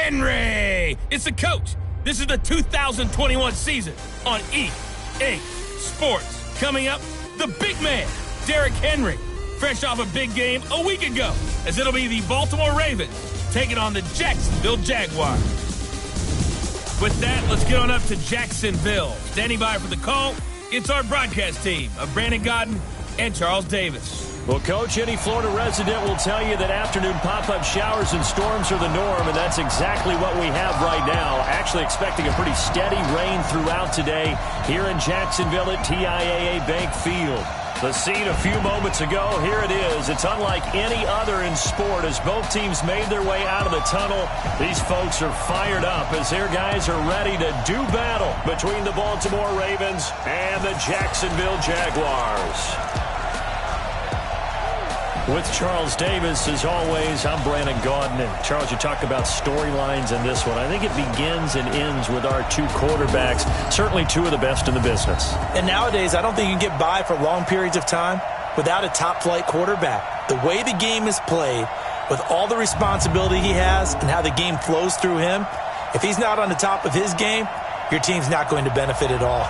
Henry. It's the coach. This is the 2021 season on EA Sports. Coming up, the big man, Derrick Henry, fresh off a big game a week ago, as it'll be the Baltimore Ravens taking on the Jacksonville Jaguars. With that, let's get on up to Jacksonville. Standing by for the call, it's our broadcast team of Brandon Gaudin and Charles Davis. Well, Coach, any Florida resident will tell you that afternoon pop-up showers and storms are the norm, and that's exactly what we have right now. Actually expecting a pretty steady rain throughout today here in Jacksonville at TIAA Bank Field. The scene a few moments ago, here it is. It's unlike any other in sport as both teams made their way out of the tunnel. These folks are fired up as their guys are ready to do battle between the Baltimore Ravens and the Jacksonville Jaguars. With Charles Davis, as always, I'm Brandon Gaudin. And Charles, you talk about storylines in this one. I think it begins and ends with our two quarterbacks, certainly two of the best in the business. And nowadays, I don't think you can get by for long periods of time without a top-flight quarterback. The way the game is played, with all the responsibility he has and how the game flows through him, if he's not on the top of his game, your team's not going to benefit at all.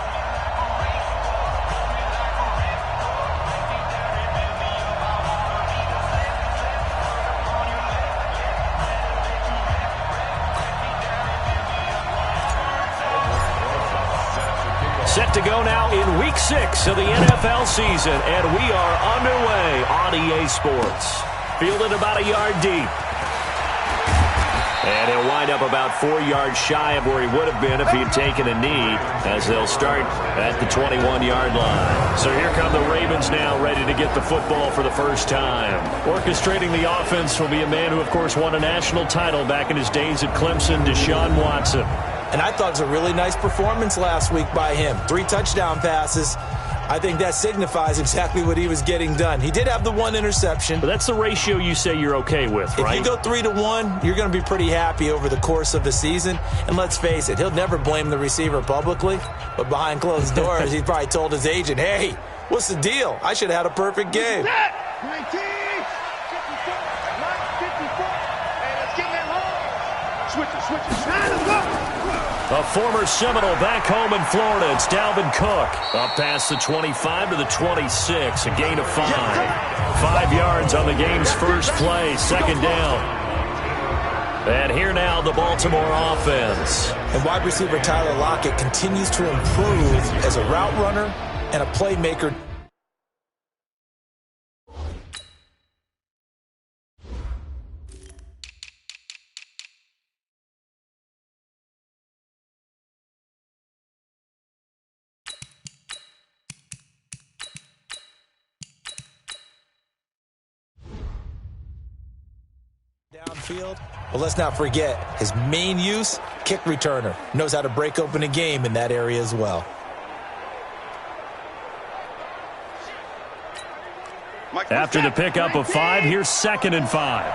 Set to go now in Week 6 of the NFL season, and we are underway on EA Sports. Fielded about a yard deep. And he'll wind up about 4 yards shy of where he would have been if he had taken a knee, as they'll start at the 21-yard line. So here come the Ravens now, ready to get the football for the first time. Orchestrating the offense will be a man who, of course, won a national title back in his days at Clemson, Deshaun Watson. And I thought it was a really nice performance last week by him. 3 touchdown passes. I think that signifies exactly what he was getting done. He did have the 1 interception. But that's the ratio you say you're okay with, right? If you go 3-1, you're going to be pretty happy over the course of the season. And let's face it, he'll never blame the receiver publicly. But behind closed doors, he probably told his agent, hey, what's the deal? I should have had a perfect game. 19, 54, 54, and let's get that home. Switch it. Let's go. A former Seminole back home in Florida. It's Dalvin Cook. Up past the 25 to the 26. A gain of 5. 5 yards on the game's first play. Second down. And here now the Baltimore offense. And wide receiver Tyler Lockett continues to improve as a route runner and a playmaker. Downfield. Well, let's not forget his main use, kick returner. Knows how to break open a game in that area as well. After the pickup of 5, here's 2nd and 5. Watch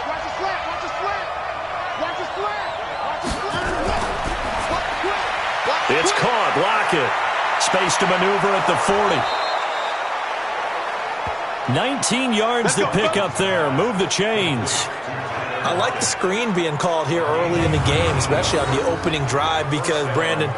the slant. Watch the slant. It's caught. Lockett. Space to maneuver at the 40. 19 yards to pick up there. Move the chains. I like the screen being called here early in the game, especially on the opening drive, because, Brandon,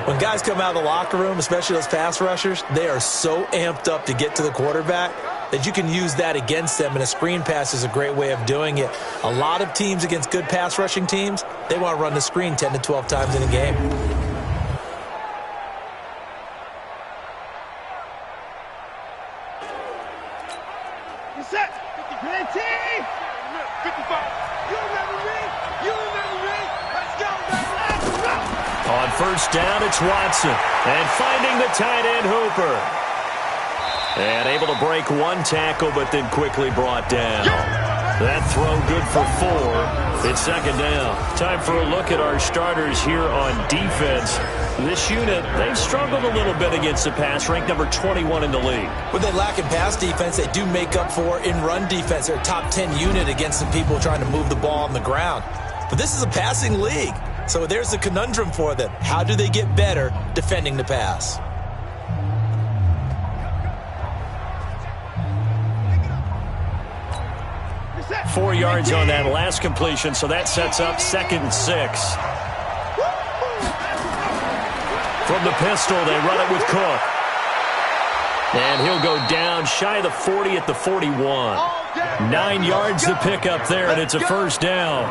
when guys come out of the locker room, especially those pass rushers, they are so amped up to get to the quarterback that you can use that against them, and a screen pass is a great way of doing it. A lot of teams against good pass rushing teams, they want to run the screen 10 to 12 times in a game. Set. 50, 55. You remember me. Let's go, baby. On first down, it's Watson. And finding the tight end, Hooper. And able to break 1 tackle, but then quickly brought down. That throw good for 4. It's 2nd down. Time for a look at our starters here on defense. This unit, they've struggled a little bit against the pass, ranked number 21 in the league. When they lack in pass defense, they do make up for in run defense. They're a top 10 unit against the people trying to move the ball on the ground. But this is a passing league. So there's a conundrum for them. How do they get better defending the pass? 4 yards on that last completion, so that sets up 2nd and 6. From the pistol, they run it with Cook. And he'll go down shy of the 40 at the 41. 9 yards to pick up there, and it's a first down.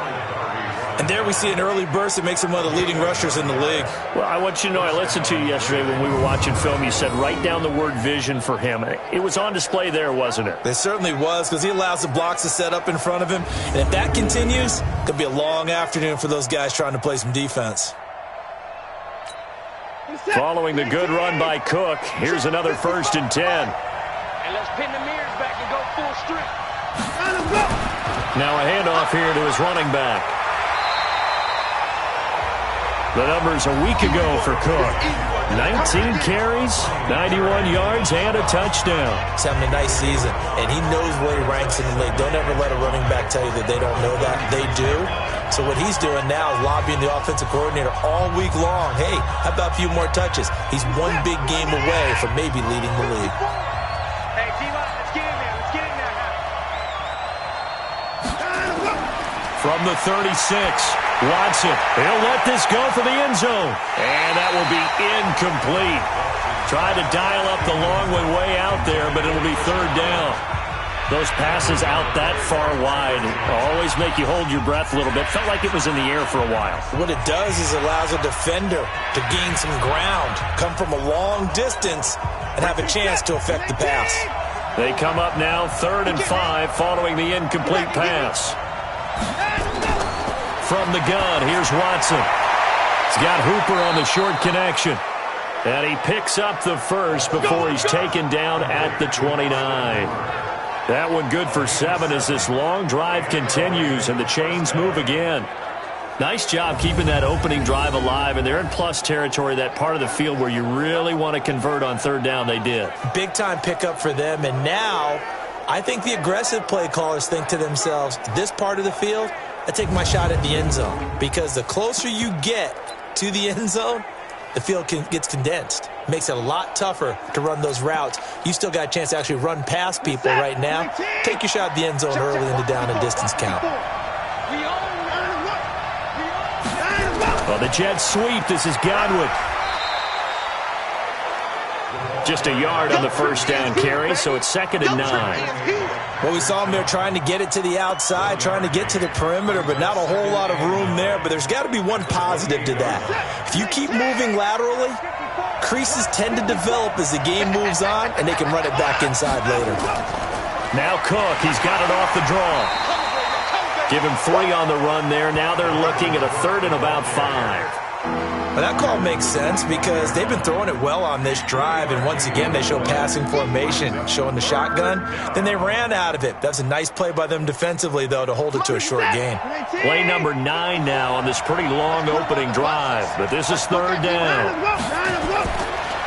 And there we see an early burst that makes him one of the leading rushers in the league. Well, I want you to know, I listened to you yesterday when we were watching film. You said write down the word vision for him. It was on display there, wasn't it? It certainly was, because he allows the blocks to set up in front of him. And if that continues, it could be a long afternoon for those guys trying to play some defense. Following the good run by Cook, here's another 1st and 10. And let's pin the mirrors back and go full strength. Now a handoff here to his running back. The numbers a week ago for Cook. 19 carries, 91 yards, and a touchdown. He's having a nice season, and he knows where he ranks in the league. Don't ever let a running back tell you that they don't know that. They do. So what he's doing now is lobbying the offensive coordinator all week long. Hey, how about a few more touches? He's one big game away from maybe leading the league. Hey, T-Lock, let's get in there. Let's get in there now. From the 36, Watson. He'll let this go for the end zone. And that will be incomplete. Tried to dial up the long one way out there, but it'll be 3rd down. Those passes out that far wide always make you hold your breath a little bit. Felt like it was in the air for a while. What it does is it allows a defender to gain some ground, come from a long distance, and have a chance to affect the pass. They come up now 3rd and 5 following the incomplete pass. From the gun, here's Watson. He's got Hooper on the short connection. And he picks up the first before he's taken down at the 29. That one good for 7 as this long drive continues and the chains move again. Nice job keeping that opening drive alive, and they're in plus territory, that part of the field where you really want to convert on 3rd down. They did. Big-time pickup for them, and now I think the aggressive play callers think to themselves, this part of the field, I take my shot at the end zone, because the closer you get to the end zone, the field gets condensed. Makes it a lot tougher to run those routes. You still got a chance to actually run past people right now. Take your shot at the end zone early in the down and distance count. Well, the Jets sweep. This is Godwin. Just a yard on the 1st down carry, so it's 2nd and 9. Well, we saw him there trying to get it to the outside, trying to get to the perimeter, but not a whole lot of room there. But there's got to be one positive to that. If you keep moving laterally, creases tend to develop as the game moves on, and they can run it back inside later. Now Cook, he's got it off the draw. Give him 3 on the run there. Now they're looking at a 3rd and about 5. Well, that call makes sense because they've been throwing it well on this drive, and once again they show passing formation, showing the shotgun. Then they ran out of it. That's a nice play by them defensively, though, to hold it to a short gain. Play number 9 now on this pretty long opening drive, but this is 3rd down.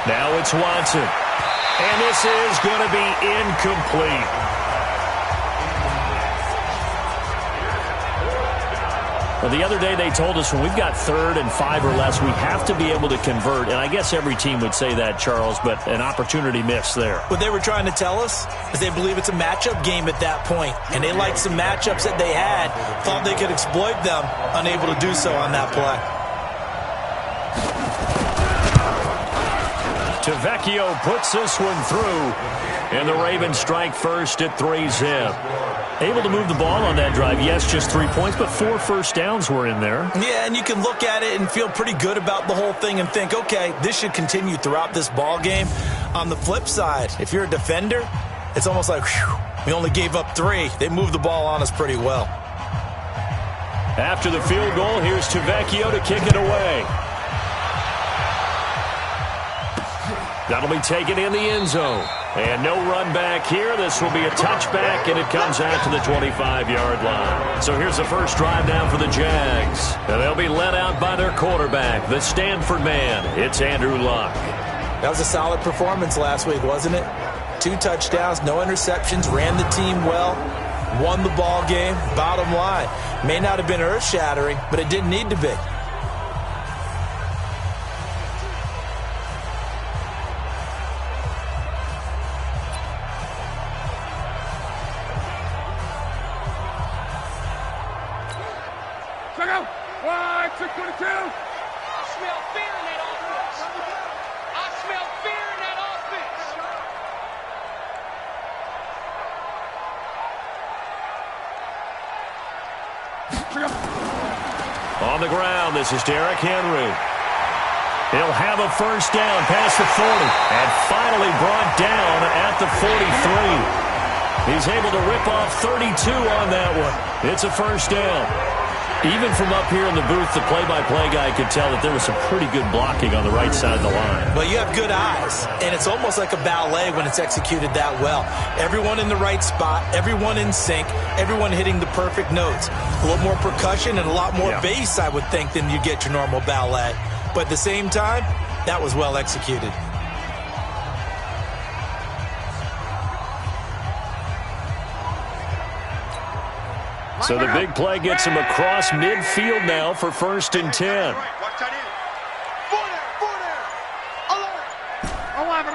Now it's Watson, and this is going to be incomplete. Well, the other day they told us when we've got 3rd and 5 or less, we have to be able to convert. And I guess every team would say that, Charles, but an opportunity missed there. What they were trying to tell us is they believe it's a matchup game at that point. And they liked some matchups that they had, thought they could exploit them, unable to do so on that play. Tavecchio puts this one through, and the Ravens strike first at 3-zip. Able to move the ball on that drive. Yes, just 3 points, but 4 first downs were in there. Yeah, and you can look at it and feel pretty good about the whole thing and think, okay, this should continue throughout this ball game. On the flip side, if you're a defender, it's almost like, whew, we only gave up 3. They moved the ball on us pretty well. After the field goal, here's Tavecchio to kick it away. That'll be taken in the end zone. And no run back here. This will be a touchback, and it comes out to the 25-yard line. So here's the first drive down for the Jags. And they'll be led out by their quarterback, the Stanford man. It's Andrew Luck. That was a solid performance last week, wasn't it? 2 touchdowns, no interceptions, ran the team well, won the ball game. Bottom line, may not have been earth-shattering, but it didn't need to be. 622. I smell fear in that offense. I smell fear in that offense. On the ground, this is Derrick Henry. He'll have a first down past the 40 and finally brought down at the 43. He's able to rip off 32 on that one. It's a first down. Even from up here in the booth, the play-by-play guy could tell that there was some pretty good blocking on the right side of the line. Well, you have good eyes, and it's almost like a ballet when it's executed that well. Everyone in the right spot, everyone in sync, everyone hitting the perfect notes. A little more percussion and a lot more bass, I would think, than you get your normal ballet. But at the same time, that was well executed. So the big play gets him across midfield now for 1st and 10. Watch that in. 4 there. 11.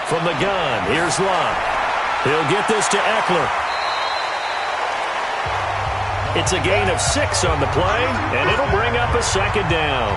From the gun, here's Locke. He'll get this to Eckler. It's a gain of 6 on the play, and it'll bring up a second down.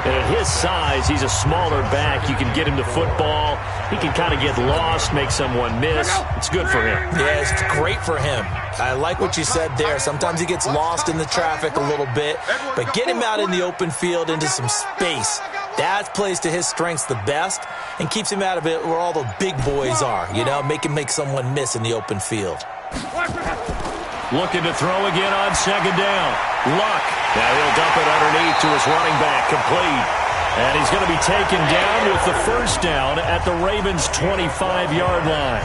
And at his size, he's a smaller back. You can get him to football. He can kind of get lost, make someone miss. It's good for him. Yeah, it's great for him. I like what you said there. Sometimes he gets lost in the traffic a little bit, but get him out in the open field into some space. That plays to his strengths the best and keeps him out of it where all the big boys are, you know, make someone miss in the open field. Looking to throw again on second down. Luck. Now he'll dump it underneath to his running back, complete. And he's going to be taken down with the first down at the Ravens' 25-yard line.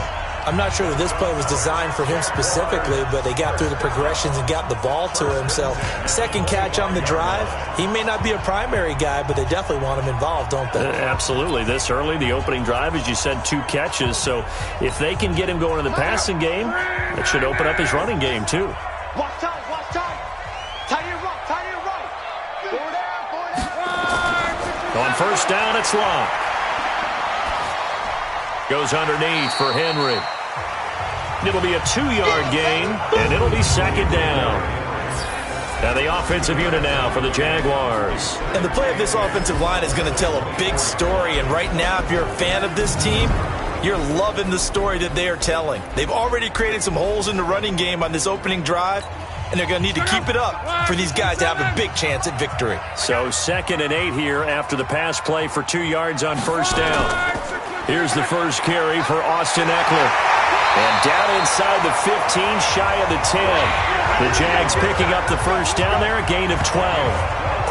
I'm not sure that this play was designed for him specifically, but they got through the progressions and got the ball to him. So second catch on the drive. He may not be a primary guy, but they definitely want him involved, don't they? Absolutely. This early, the opening drive, as you said, 2 catches. So if they can get him going in the passing game, it should open up his running game too. Watch tight, watch tight. Tight end right, tight end right. On first down, it's Long. Goes underneath for Henry. It'll be a 2-yard gain, and it'll be second down. Now the offensive unit now for the Jaguars. And the play of this offensive line is going to tell a big story. And right now, if you're a fan of this team, you're loving the story that they are telling. They've already created some holes in the running game on this opening drive, and they're going to need to keep it up for these guys to have a big chance at victory. So 2nd and 8 here after the pass play for 2 yards on first down. Here's the first carry for Austin Eckler. And down inside the 15, shy of the 10. The Jags picking up the first down there, a gain of 12.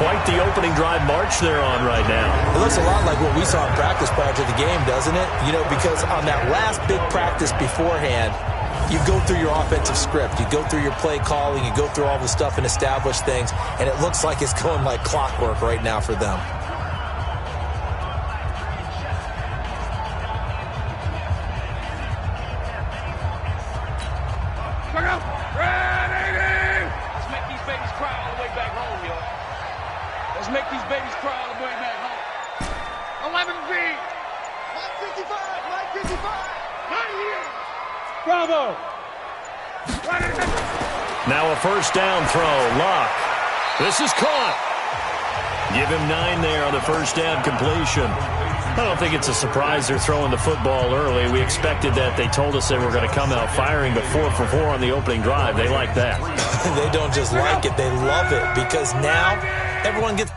Quite the opening drive march they're on right now. It looks a lot like what we saw in practice prior to the game, doesn't it? You know, because on that last big practice beforehand, you go through your offensive script. You go through your play calling. You go through all the stuff and establish things. And it looks like it's going like clockwork right now for them. Let's make these babies cry all the way back home, yo. Let's make these babies cry all the way back home. 11 feet. 955. 955. Not here. Bravo. Now a first down throw. Locke. This is caught. Give him 9 there on the first down completion. I don't think it's a surprise they're throwing the football early. We expected that. They told us they were going to come out firing, but 4 for 4 on the opening drive. They like that. They don't just like it. They love it because now everyone gets...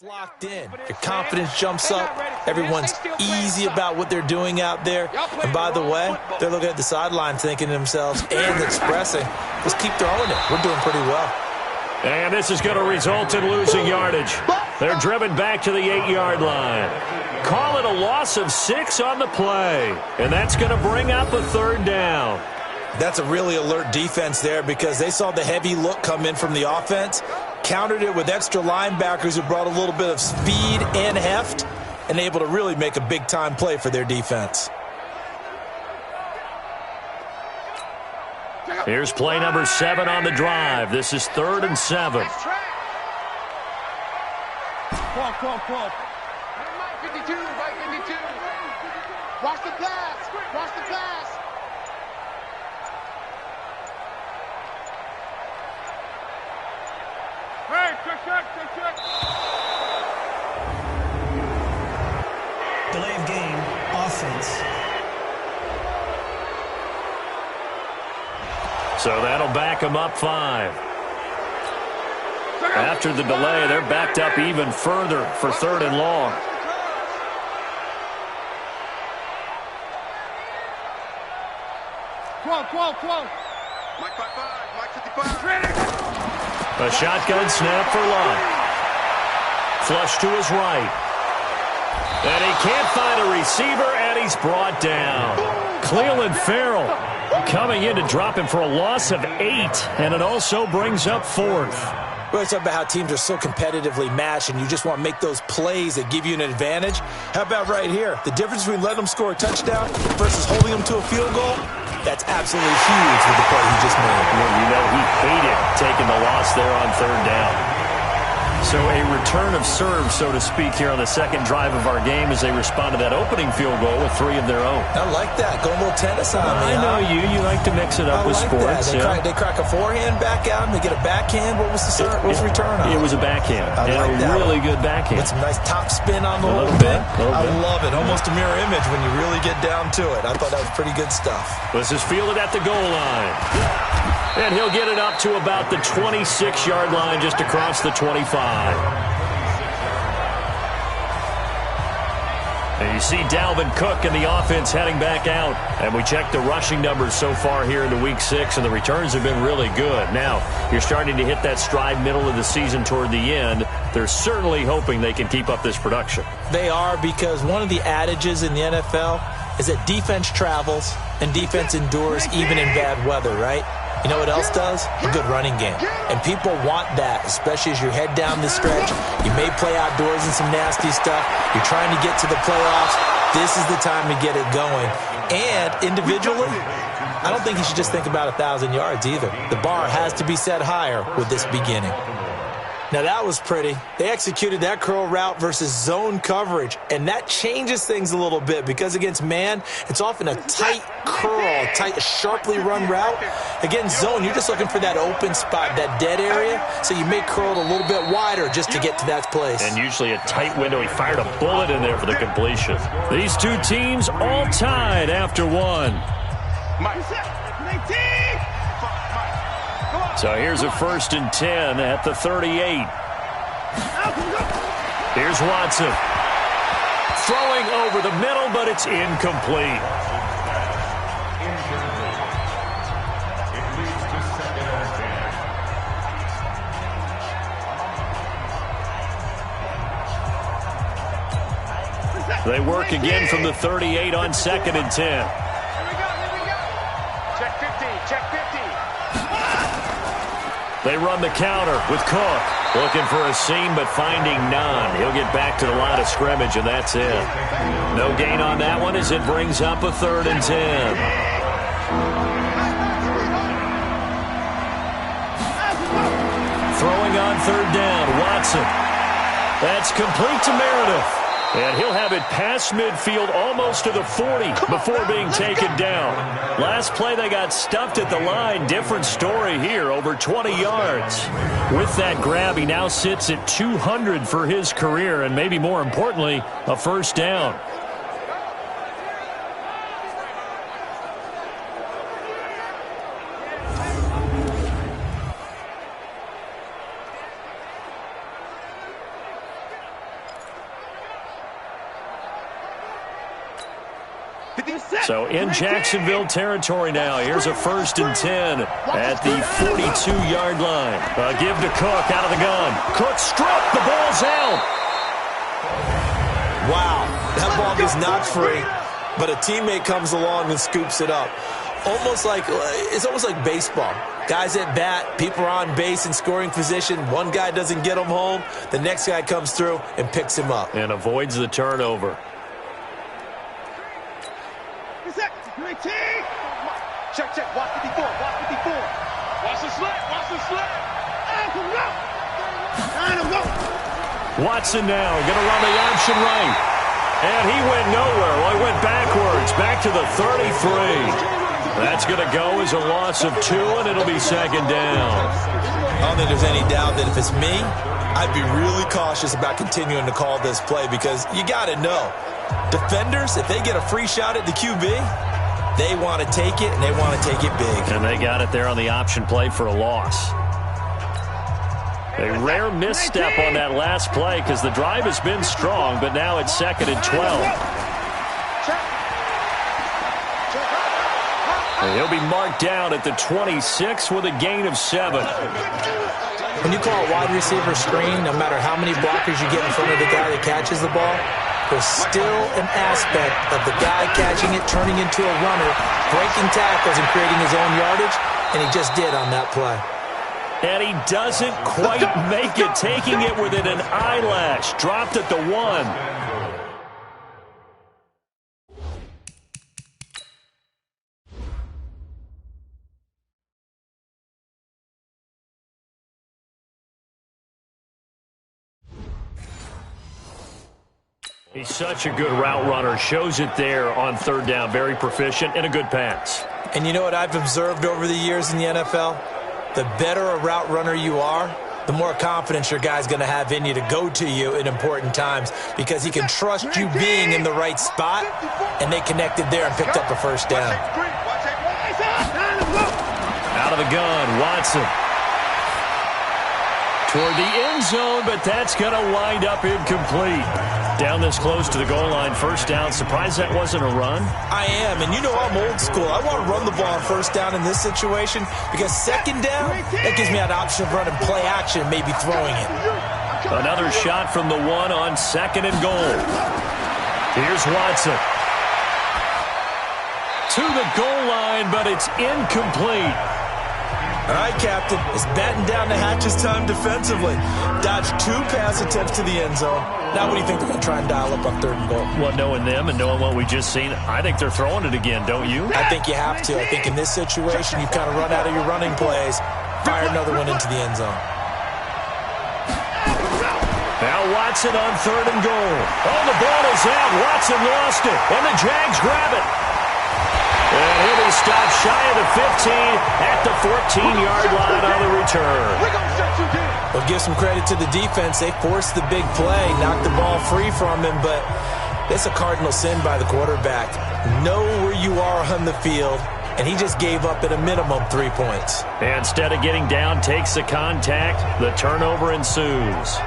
locked in. Your confidence jumps up. Everyone's easy about what they're doing out there. And by the way, they're looking at the sideline thinking to themselves and expressing, let's keep throwing it. We're doing pretty well. And this is going to result in losing yardage. They're driven back to the 8-yard line. Call it a loss of 6 on the play. And that's going to bring up a third down. That's a really alert defense there because they saw the heavy look come in from the offense. countered it with extra linebackers who brought a little bit of speed and heft, and able to really make a big-time play for their defense. Here's play number 7 on the drive. This is 3rd and 7. Call. 52, right 52. Watch the pass. Watch the pass. Hey, check. Delay of game, offense. So that'll back them up 5. After the delay, they're backed up even further for 3rd and long. Quote. Mike 55, Mike 55. A shotgun snap for Lott. Flush to his right. And he can't find a receiver, and he's brought down. Clelin Ferrell coming in to drop him for a loss of 8, and it also brings up 4th. We always talk about how teams are so competitively matched, and you just want to make those plays that give you an advantage. How about right here? The difference between letting them score a touchdown versus holding them to a field goal, that's absolutely huge with the play he just made. Well, you know he hated taking the loss there on 3rd down. So a return of serve, so to speak, here on the second drive of our game as they respond to that opening field goal with 3 of their own. I like that. Go a little tennis on me. I know you. You like to mix it up with sports. They crack a forehand back out, and they get a backhand. What was the return on? It was a backhand. I like that. Really good backhand. With some nice top spin on the whole thing. I love it. Almost a mirror image when you really get down to it. I thought that was pretty good stuff. This is fielded at the goal line. And he'll get it up to about the 26-yard line, just across the 25. And you see Dalvin Cook and the offense heading back out. And we check the rushing numbers so far here into Week 6, and the returns have been really good. Now, you're starting to hit that stride middle of the season toward the end. They're certainly hoping they can keep up this production. They are, because one of the adages in the NFL is that defense travels and defense endures even in bad weather, right? You know what else does? A good running game. And people want that, especially as you head down the stretch. You may play outdoors in some nasty stuff. You're trying to get to the playoffs. This is the time to get it going. And individually, I don't think you should just think about 1,000 yards either. The bar has to be set higher with this beginning. Now, that was pretty. They executed that curl route versus zone coverage, and that changes things a little bit because against man, it's often a tight curl, tight, sharply run route. Against zone, you're just looking for that open spot, that dead area, so you may curl it a little bit wider just to get to that place. And usually a tight window. He fired a bullet in there for the completion. These two teams all tied after 1. So here's a 1st and 10 at the 38. Here's Watson. Throwing over the middle, but it's incomplete. They work again from the 38 on 2nd and 10. Here we go. Check 50, check 50. They run the counter with Cook. Looking for a seam, but finding none. He'll get back to the line of scrimmage, and that's it. No gain on that one as it brings up a 3rd and 10. Throwing on 3rd down, Watson. That's complete to Meredith. And he'll have it past midfield almost to the 40 before being taken down. Last play, they got stuffed at the line. Different story here, over 20 yards. With that grab, he now sits at 200 for his career, and maybe more importantly, a 1st down. So in Jacksonville territory now. Here's a 1st and 10 at the 42-yard line. A give to Cook out of the gun. Cook struck. The ball's out. Wow, that ball is not free, but a teammate comes along and scoops it up. It's almost like baseball. Guys at bat, people are on base in scoring position. One guy doesn't get him home. The next guy comes through and picks him up. And avoids the turnover. Check. Watch 54. Watch the slap. Watson now going to run the option right. And he went nowhere. Well, he went backwards, back to the 33. That's going to go as a loss of 2, and it'll be second down. I don't think there's any doubt that if it's me, I'd be really cautious about continuing to call this play because you got to know, defenders, if they get a free shot at the QB, they want to take it, and they want to take it big. And they got it there on the option play for a loss. A rare misstep on that last play because the drive has been strong, but now it's 2nd and 12. And he'll be marked down at the 26 with a gain of 7. When you call a wide receiver screen, no matter how many blockers you get in front of the guy that catches the ball, there's still an aspect of the guy catching it, turning into a runner, breaking tackles and creating his own yardage, and he just did on that play. And he doesn't quite make it, taking it within an eyelash. Dropped at the 1. He's such a good route runner. Shows it there on 3rd down. Very proficient and a good pass. And you know what I've observed over the years in the NFL? The better a route runner you are, the more confidence your guy's going to have in you to go to you in important times because he can trust you being in the right spot, and they connected there and picked up a first down. Out of the gun, Watson. Toward the end zone, but that's going to wind up incomplete. Down this close to the goal line, first down. Surprised that wasn't a run? I am, and you know I'm old school. I want to run the ball on first down in this situation because second down, that gives me an option of running play action and maybe throwing it. Another shot from the 1 on 2nd and goal. Here's Watson. To the goal line, but it's incomplete. All right, Captain. It's batting down the hatches time defensively. Dodged 2 pass attempts to the end zone. Now what do you think they're going to try and dial up on 3rd and goal? Well, knowing them and knowing what we just seen, I think they're throwing it again, don't you? I think you have to. I think in this situation, you kind of run out of your running plays, fire another one into the end zone. Now Watson on 3rd and goal. Oh, the ball is out. Watson lost it, and the Jags grab it. And he'll be stopped shy of the 15 at the 14-yard line on the return. Well, give some credit to the defense. They forced the big play, knocked the ball free from him, but it's a cardinal sin by the quarterback. Know where you are on the field, and he just gave up at a minimum 3 points. And instead of getting down, takes the contact. The turnover ensues.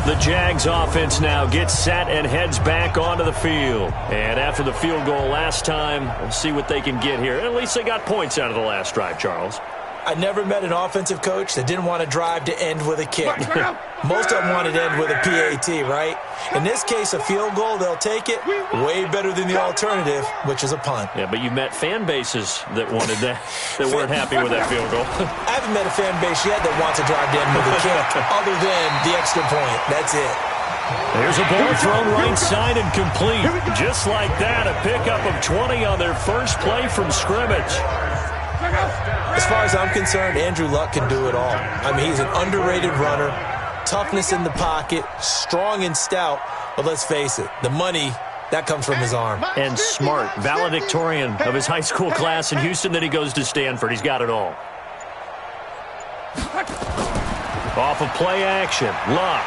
The Jags offense now gets set and heads back onto the field. And after the field goal last time, we'll see what they can get here. At least they got points out of the last drive, Charles. I never met an offensive coach that didn't want to drive to end with a kick. Most of them wanted to end with a PAT, right? In this case, a field goal, they'll take it. Way better than the alternative, which is a punt. Yeah, but you met fan bases that wanted that, that weren't happy with that field goal. I haven't met a fan base yet that wants to drive to end with a kick, other than the extra point. That's it. There's a ball thrown right side and complete. Just like that, a pickup of 20 on their first play from scrimmage. As far as I'm concerned, Andrew Luck can do it all. I mean, he's an underrated runner, toughness in the pocket, strong and stout, but let's face it, the money, that comes from his arm. And smart, valedictorian of his high school class in Houston, then he goes to Stanford. He's got it all. Off of play action, Luck.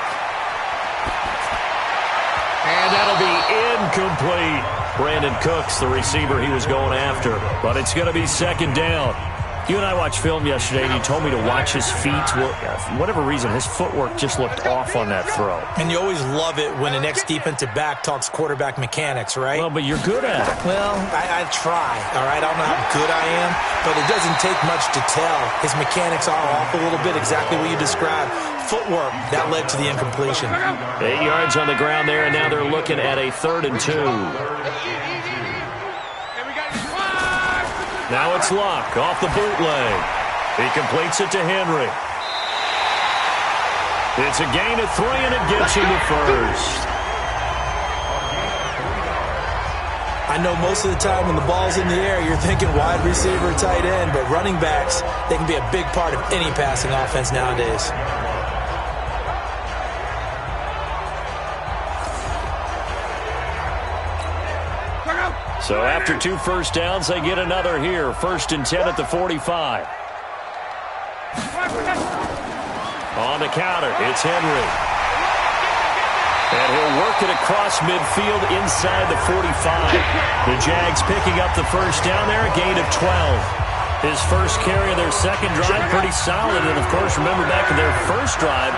And that'll be incomplete. Brandon Cooks, the receiver he was going after. But it's going to be second down. You and I watched film yesterday, and you told me to watch his feet. Well, for whatever reason, his footwork just looked off on that throw. And you always love it when an ex-defensive back talks quarterback mechanics, right? Well, but you're good at it. Well, I try, all right? I don't know how good I am, but it doesn't take much to tell. His mechanics are off a little bit, exactly what you described. footwork. That led to the incompletion. 8 yards on the ground there, and now they're looking at a 3rd and 2. Now it's Locke off the bootleg. He completes it to Henry. It's a gain of 3, and it gets him the first. I know most of the time when the ball's in the air, you're thinking wide receiver, tight end, but running backs, they can be a big part of any passing offense nowadays. So after 2 first downs, they get another here. 1st and 10 at the 45. On the counter, it's Henry. And he'll work it across midfield inside the 45. The Jags picking up the first down there, a gain of 12. His first carry of their second drive, pretty solid. And, of course, remember back to their first drive,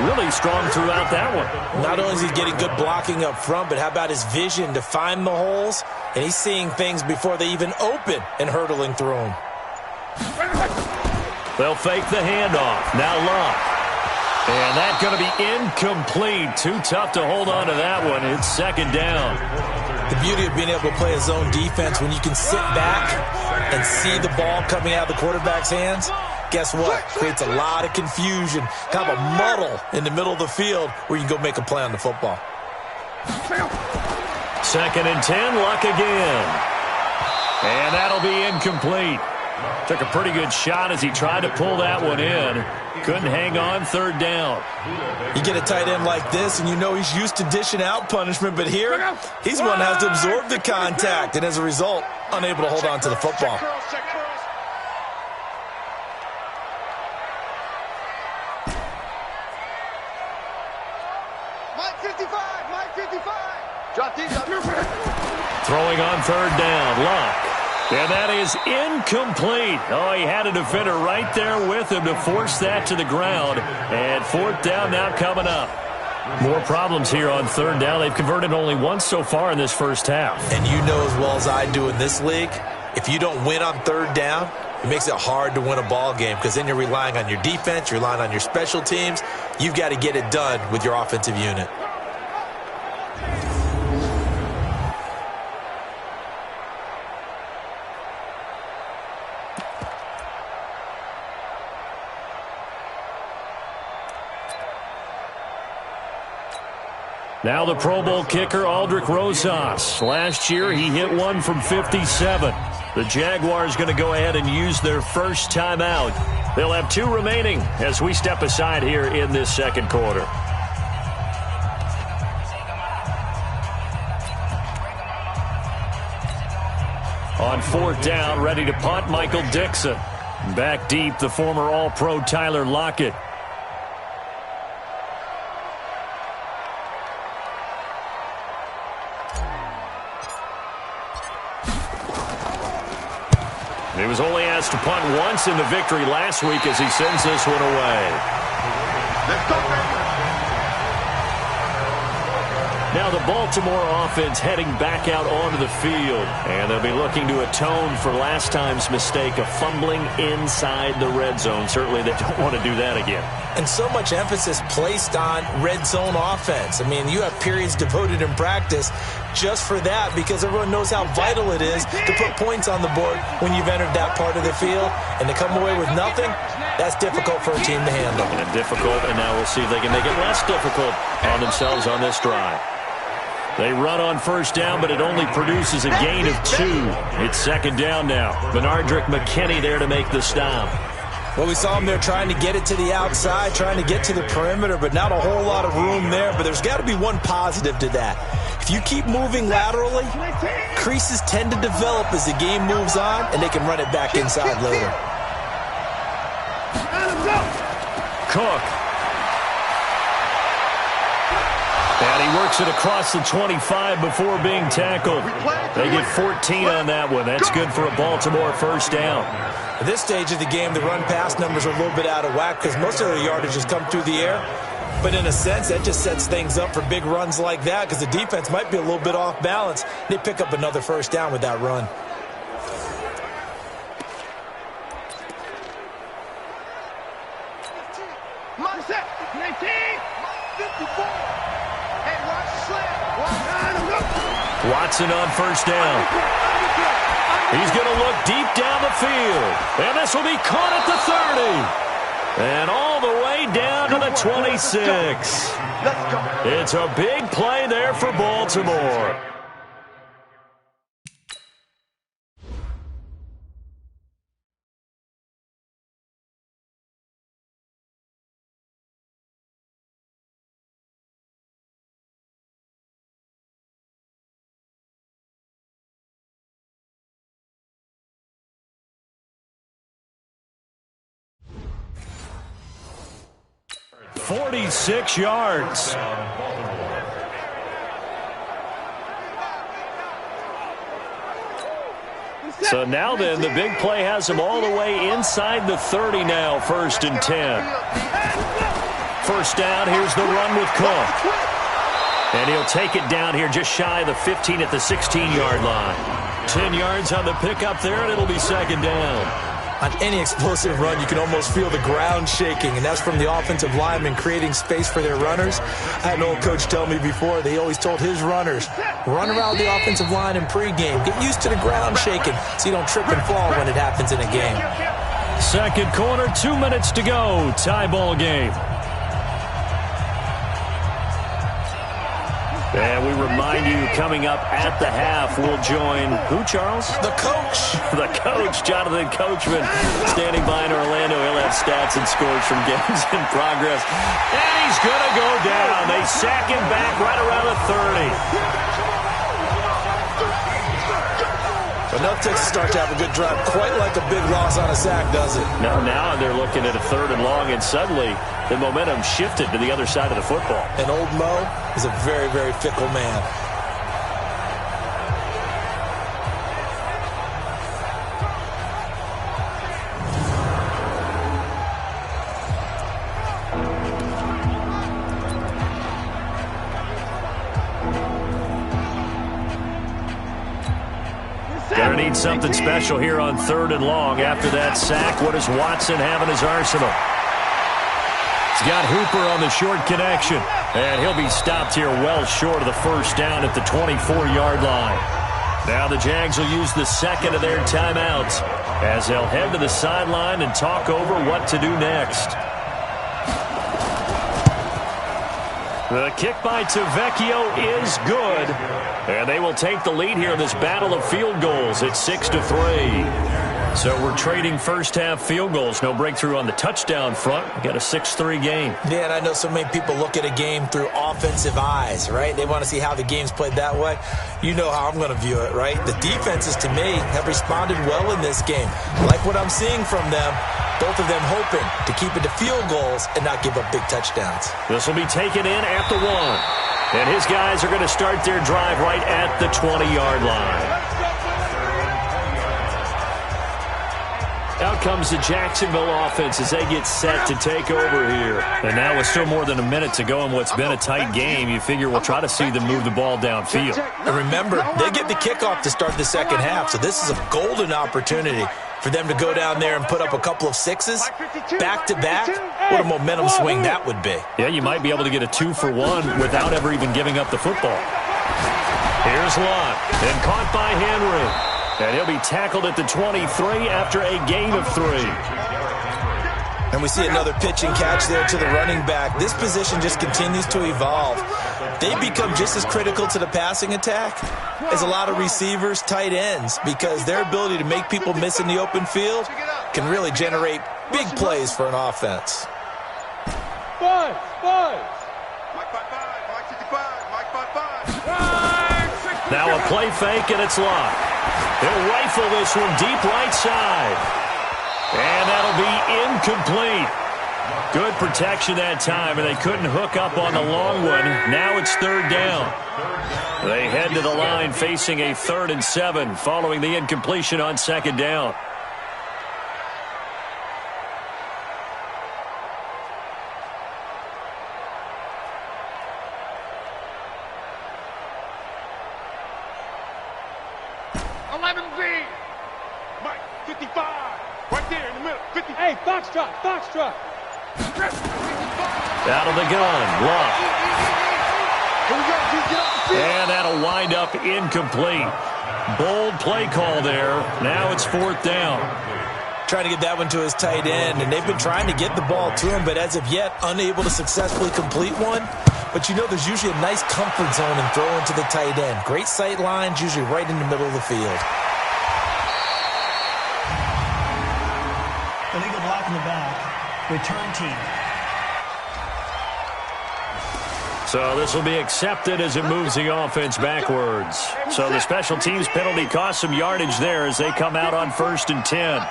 really strong throughout that one. Not only is he getting good blocking up front, but how about his vision to find the holes? And he's seeing things before they even open and hurdling through them. They'll fake the handoff. Now Locke. And that's going to be incomplete. Too tough to hold on to that one. It's 2nd down. The beauty of being able to play a zone defense when you can sit back and see the ball coming out of the quarterback's hands, guess what? Creates a lot of confusion, kind of a muddle in the middle of the field where you can go make a play on the football. 2nd and 10, Luck again. And that'll be incomplete. Took a pretty good shot as he tried to pull that one in. Couldn't hang on, 3rd down. You get a tight end like this, and you know he's used to dishing out punishment, but here, he's the one that has to absorb the contact, and as a result, unable to hold on to the football. Mike 55, Mike 55. Drop these up. Throwing on 3rd down, Locke. And that is incomplete. Oh, he had a defender right there with him to force that to the ground. And 4th down now coming up. More problems here on 3rd down. They've converted only once so far in this first half. And you know as well as I do in this league, if you don't win on 3rd down, it makes it hard to win a ball game because then you're relying on your defense, you're relying on your special teams. You've got to get it done with your offensive unit. Now the Pro Bowl kicker, Aldrick Rosas. Last year, he hit one from 57. The Jaguars going to go ahead and use their first timeout. They'll have 2 remaining as we step aside here in this 2nd quarter. On 4th down, ready to punt, Michael Dixon. Back deep, the former All-Pro Tyler Lockett. He was only asked to punt once in the victory last week as he sends this one away. Let's go, baby. Now the Baltimore offense heading back out onto the field. And they'll be looking to atone for last time's mistake of fumbling inside the red zone. Certainly they don't want to do that again. And so much emphasis placed on red zone offense. I mean, you have periods devoted in practice just for that because everyone knows how vital it is to put points on the board when you've entered that part of the field. And to come away with nothing, that's difficult for a team to handle. And difficult, and now we'll see if they can make it less difficult on themselves on this drive. They run on 1st down, but it only produces a gain of 2. It's 2nd down now. Benardrick McKinney there to make the stop. Well, we saw him there trying to get it to the outside, trying to get to the perimeter, but not a whole lot of room there. But there's got to be one positive to that. If you keep moving laterally, creases tend to develop as the game moves on, and they can run it back inside later. Cook. And he works it across the 25 before being tackled. They get 14 on that one. That's good for a Baltimore 1st down. At this stage of the game, the run-pass numbers are a little bit out of whack because most of their yardage has come through the air. But in a sense, that just sets things up for big runs like that because the defense might be a little bit off balance. They pick up another 1st down with that run. Watson on first down. He's going to look deep down the field. And this will be caught at the 30. And all the way down to the 26. It's a big play there for Baltimore. .46 yards. So now then, the big play has him all the way inside the 30 now, 1st and 10. First down, here's the run with Cook. And he'll take it down here just shy of the 15 at the 16-yard line. 10 yards on the pickup there, and it'll be 2nd down. On any explosive run, you can almost feel the ground shaking, and that's from the offensive linemen creating space for their runners. I had an old coach tell me before, they always told his runners, run around the offensive line in pregame. Get used to the ground shaking so you don't trip and fall when it happens in a game. Second quarter, 2 minutes to go. Tie ball game. And we remind you, coming up at the half, we'll join who, Charles? The coach. The coach, Jonathan Coachman, standing by in Orlando. He'll have stats and scores from games in progress. And he's going to go down. They sack him back right around the 30. Enough takes to start to have a good drive. Quite like a big loss on a sack, does it? No, now they're looking at a 3rd and long, and suddenly the momentum shifted to the other side of the football. And old Mo is a very, very fickle man. Gonna need something special here on 3rd and long. After that sack, what does Watson have in his arsenal? He's got Hooper on the short connection. And he'll be stopped here well short of the 1st down at the 24-yard line. Now the Jags will use the 2nd of their timeouts as they'll head to the sideline and talk over what to do next. The kick by Tavecchio is good. And they will take the lead here in this battle of field goals at 6-3. So we're trading first half field goals. No breakthrough on the touchdown front. We got a 6-3 game. Yeah, and I know so many people look at a game through offensive eyes, right? They want to see how the game's played that way. You know how I'm going to view it, right? The defenses, to me, have responded well in this game. Like what I'm seeing from them. Both of them hoping to keep it to field goals and not give up big touchdowns. This will be taken in at the 1. And his guys are going to start their drive right at the 20-yard line. Out comes the Jacksonville offense as they get set to take over here. And now with still more than a minute to go in what's been a tight game, you figure we'll try to see them move the ball downfield. And remember, they get the kickoff to start the second half, so this is a golden opportunity for them to go down there and put up a couple of sixes back-to-back. What a momentum swing that would be. Yeah, you might be able to get a 2-for-1 without ever even giving up the football. Here's Lott, and caught by Henry. And he'll be tackled at the 23 after a gain of 3. And we see another pitch and catch there to the running back. This position just continues to evolve. They become just as critical to the passing attack as a lot of receivers, tight ends, because their ability to make people miss in the open field can really generate big plays for an offense. Five. Now a play fake, and it's Lott. He'll rifle this one deep right side. And that'll be incomplete. Good protection that time, and they couldn't hook up on the long one. Now it's 3rd down. They head to the line facing a 3rd and 7 following the incompletion on 2nd down. Foxtrot. Out of the gun, Lott. And that'll wind wind up incomplete. Bold play call there. Now it's 4th down. Trying to get that one to his tight end, and they've been trying to get the ball to him, but as of yet, unable to successfully complete one. But you know there's usually a nice comfort zone in throwing to the tight end. Great sight lines, usually right in the middle of the field. Illegal block in the back. Return team. So this will be accepted as it moves the offense backwards. So the special teams penalty cost some yardage there as they come out on 1st and 10.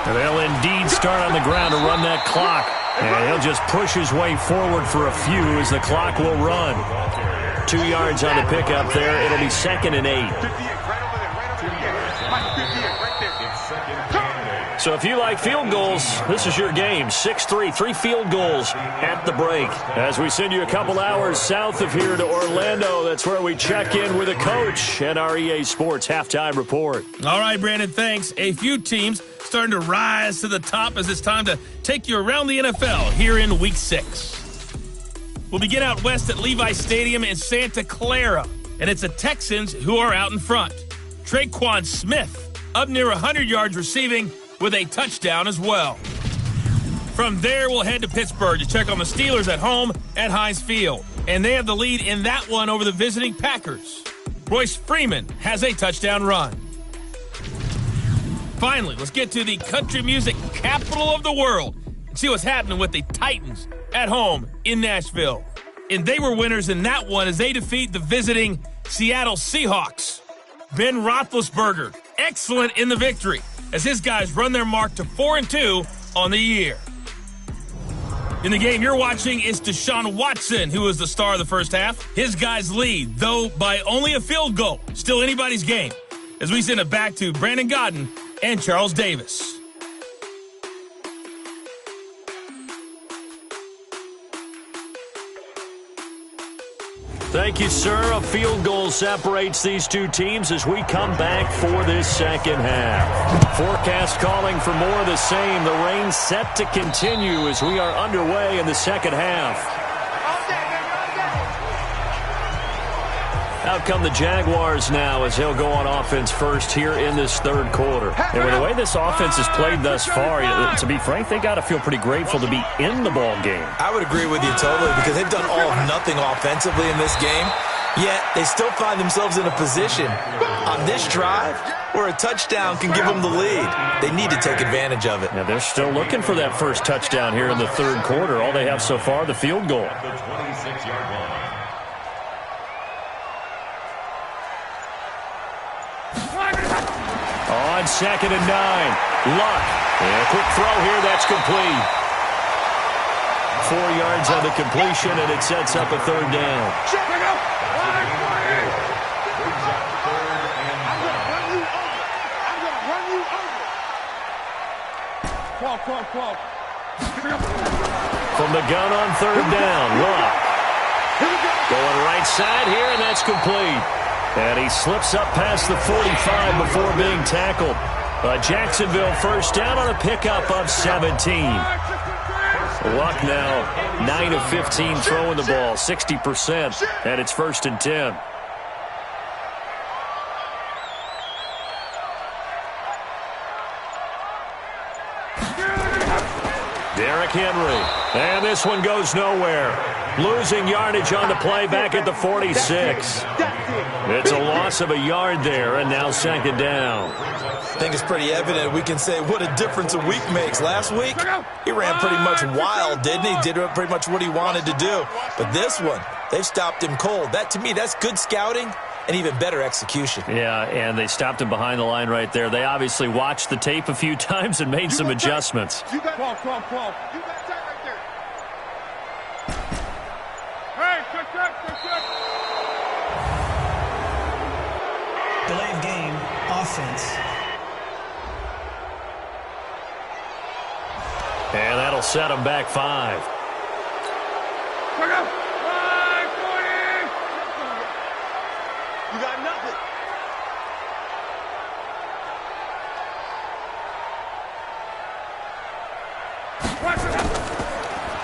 And they'll indeed start on the ground to run that clock. And he'll just push his way forward for a few as the clock will run. 2 yards on the pickup there. It'll be 2nd and 8. So if you like field goals, this is your game. 6-3, 3 field goals at the break. As we send you a couple hours south of here to Orlando, that's where we check in with a coach and our EA Sports Halftime Report. All right, Brandon, thanks. A few teams starting to rise to the top as it's time to take you around the NFL here in Week 6. We'll begin out west at Levi Stadium in Santa Clara, and it's the Texans who are out in front. Traquan Smith up near 100 yards receiving with a touchdown as well. From there, we'll head to Pittsburgh to check on the Steelers at home at Heinz Field. And they have the lead in that one over the visiting Packers. Royce Freeman has a touchdown run. Finally, let's get to the country music capital of the world and see what's happening with the Titans at home in Nashville. And they were winners in that one as they defeat the visiting Seattle Seahawks. Ben Roethlisberger, excellent in the victory, as his guys run their mark to 4-2 on the year. In the game you're watching, it's Deshaun Watson, who was the star of the first half. His guys lead, though by only a field goal. Still anybody's game, as we send it back to Brandon Godden and Charles Davis. Thank you, sir. A field goal separates these two teams as we come back for this second half. Forecast calling for more of the same. The rain set to continue as we are underway in the second half. Out come the Jaguars now as they'll go on offense first here in this third quarter. And with the way this offense has played thus far, to be frank, they got to feel pretty grateful to be in the ball game. I would agree with you totally because they've done all of nothing offensively in this game, yet they still find themselves in a position on this drive where a touchdown can give them the lead. They need to take advantage of it. Now they're still looking for that first touchdown here in the third quarter. All they have so far, the field goal. On 2nd and 9, Luck. And a quick throw here, that's complete. 4 yards on the completion, and it sets up a third down. From the gun on third down, Luck. Going right side here, and that's complete. And he slips up past the 45 before being tackled. Jacksonville first down on a pickup of 17. Luck now 9 of 15 throwing the ball, 60%, and it's 1st and 10. Derrick Henry, and this one goes nowhere. Losing yardage on the play back at the 46. It's a loss of a yard there, and now 2nd down. I think it's pretty evident. We can say what a difference a week makes. Last week, he ran pretty much wild, didn't he? Did pretty much what he wanted to do. But this one, they've stopped him cold. That, to me, that's good scouting and even better execution. Yeah, and they stopped him behind the line right there. They obviously watched the tape a few times and made some adjustments. You got that. You got that right there. Hey, check. Delay of game, offense. And that'll set him back 5. Check out. 5-40. You got nothing.